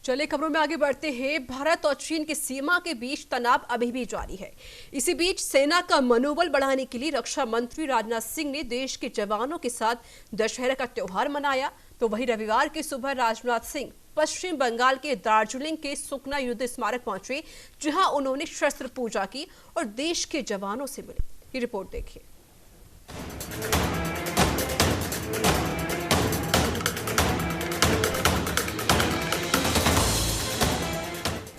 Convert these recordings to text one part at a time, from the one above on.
चले खबरों में आगे बढ़ते हैं। भारत और चीन की सीमा के बीच तनाव अभी भी जारी है। इसी बीच सेना का मनोबल बढ़ाने के लिए रक्षा मंत्री राजनाथ सिंह ने देश के जवानों के साथ दशहरा का त्योहार मनाया। तो वहीं रविवार की सुबह राजनाथ सिंह पश्चिम बंगाल के दार्जिलिंग के सुकना युद्ध स्मारक पहुंचे, जहां उन्होंने शस्त्र पूजा की और देश के जवानों से मिले। ये रिपोर्ट देखिए।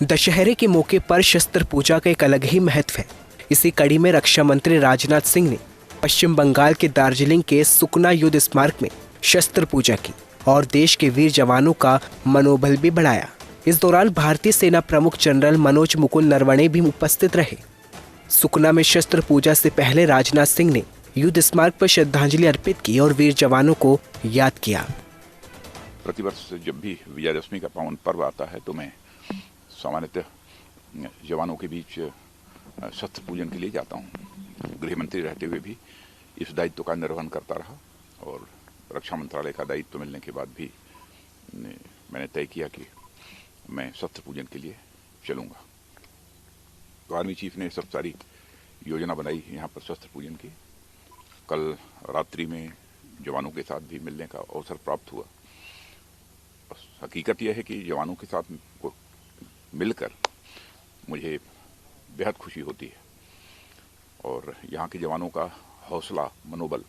दशहरे के मौके पर शस्त्र पूजा का एक अलग ही महत्व है। इसी कड़ी में रक्षा मंत्री राजनाथ सिंह ने पश्चिम बंगाल के दार्जिलिंग के सुकना युद्ध स्मारक में शस्त्र पूजा की और देश के वीर जवानों का मनोबल भी बढ़ाया। इस दौरान भारतीय सेना प्रमुख जनरल मनोज मुकुंद नरवणे भी उपस्थित रहे। सुकना में शस्त्र पूजा से पहले राजनाथ सिंह ने युद्ध स्मारक पर श्रद्धांजलि अर्पित की और वीर जवानों को याद किया। प्रतिवर्ष जब भी विजयादशमी का पावन पर्व आता है तो मैं सामान्यतः जवानों के बीच शस्त्र पूजन के लिए जाता हूं। गृह मंत्री रहते हुए भी इस दायित्व का निर्वहन करता रहा और रक्षा मंत्रालय का दायित्व मिलने के बाद भी मैंने तय किया कि मैं शस्त्र पूजन के लिए चलूंगा। तो आर्मी चीफ ने सब सारी योजना बनाई, यहाँ पर शस्त्र पूजन की। कल रात्रि में जवानों के साथ भी मिलने का अवसर प्राप्त हुआ। हकीकत यह है कि जवानों के साथ मिलकर मुझे बेहद खुशी होती है और यहाँ के जवानों का हौसला, मनोबल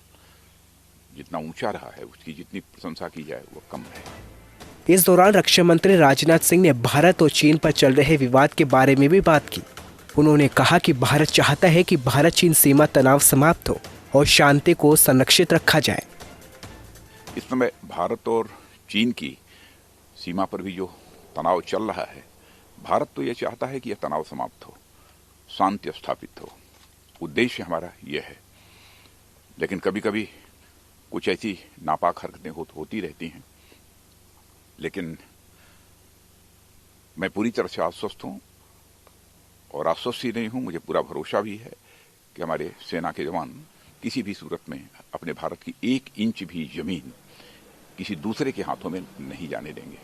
जितना ऊंचा रहा है उसकी जितनी प्रशंसा की जाए वो कम है। इस दौरान रक्षा मंत्री राजनाथ सिंह ने भारत और चीन पर चल रहे विवाद के बारे में भी बात की। उन्होंने कहा कि भारत चाहता है कि भारत चीन सीमा तनाव समाप्त हो और शांति को संरक्षित रखा जाए। इस समय भारत और चीन की सीमा पर भी जो तनाव चल रहा है, भारत तो यह चाहता है कि यह तनाव समाप्त हो, शांति स्थापित हो। उद्देश्य हमारा यह है। लेकिन कभी कभी कुछ ऐसी नापाक हरकतें होती रहती हैं। लेकिन मैं पूरी तरह से आश्वस्त हूं और आश्वस्त ही नहीं हूं, मुझे पूरा भरोसा भी है कि हमारे सेना के जवान किसी भी सूरत में अपने भारत की 1 इंच भी जमीन किसी दूसरे के हाथों में नहीं जाने देंगे।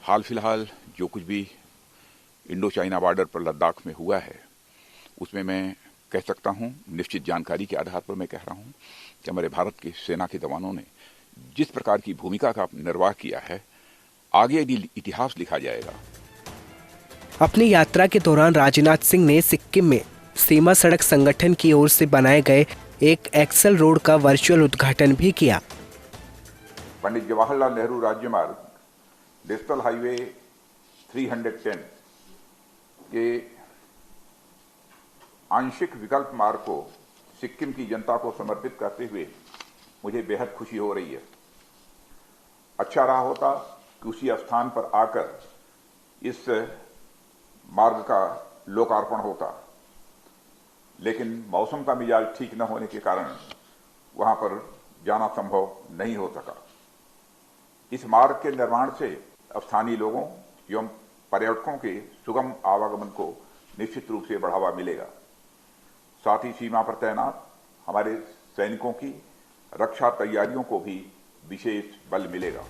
हाल फिलहाल जो कुछ भी इंडो चाइना बॉर्डर पर लद्दाख में हुआ है, उसमें मैं कह सकता हूं, निश्चित जानकारी के आधार पर मैं कह रहा हूं कि हमारे भारत की सेना के जवानों ने जिस प्रकार की भूमिका का निर्वाह किया है, आगे भी इतिहास लिखा जाएगा। अपनी यात्रा के दौरान राजनाथ सिंह ने सिक्किम में सीमा सड़क संगठन की ओर से बनाए गए एक एक्सल रोड का वर्चुअल उद्घाटन भी किया। पंडित जवाहरलाल नेहरू राज्य मार्ग, डिजिटल हाईवे 310 के आंशिक विकल्प मार्ग को सिक्किम की जनता को समर्पित करते हुए मुझे बेहद खुशी हो रही है। अच्छा रहा होता कि उसी स्थान पर आकर इस मार्ग का लोकार्पण होता, लेकिन मौसम का मिजाज ठीक न होने के कारण वहां पर जाना संभव नहीं हो सका। इस मार्ग के निर्माण से स्थानीय लोगों एवं पर्यटकों के सुगम आवागमन को निश्चित रूप से बढ़ावा मिलेगा। साथ ही सीमा पर तैनात हमारे सैनिकों की रक्षा तैयारियों को भी विशेष बल मिलेगा।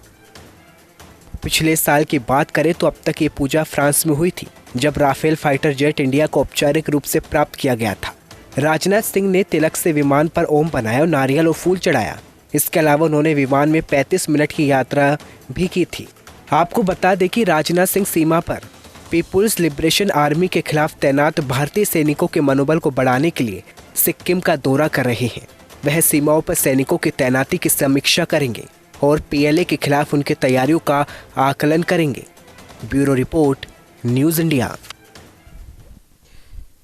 पिछले साल की बात करें तो अब तक ये पूजा फ्रांस में हुई थी, जब राफेल फाइटर जेट इंडिया को औपचारिक रूप से प्राप्त किया गया था। राजनाथ सिंह ने तिलक से विमान पर ओम बनाया और नारियल और फूल चढ़ाया। इसके अलावा उन्होंने विमान में 35 मिनट की यात्रा भी की थी। आपको बता दें कि राजनाथ सिंह सीमा पर पीपुल्स लिबरेशन आर्मी के खिलाफ तैनात भारतीय सैनिकों के मनोबल को बढ़ाने के लिए सिक्किम का दौरा कर रहे हैं। वह सीमाओं पर सैनिकों की तैनाती की समीक्षा करेंगे और पीएलए के खिलाफ उनकी तैयारियों का आकलन करेंगे। Bureau report, news India.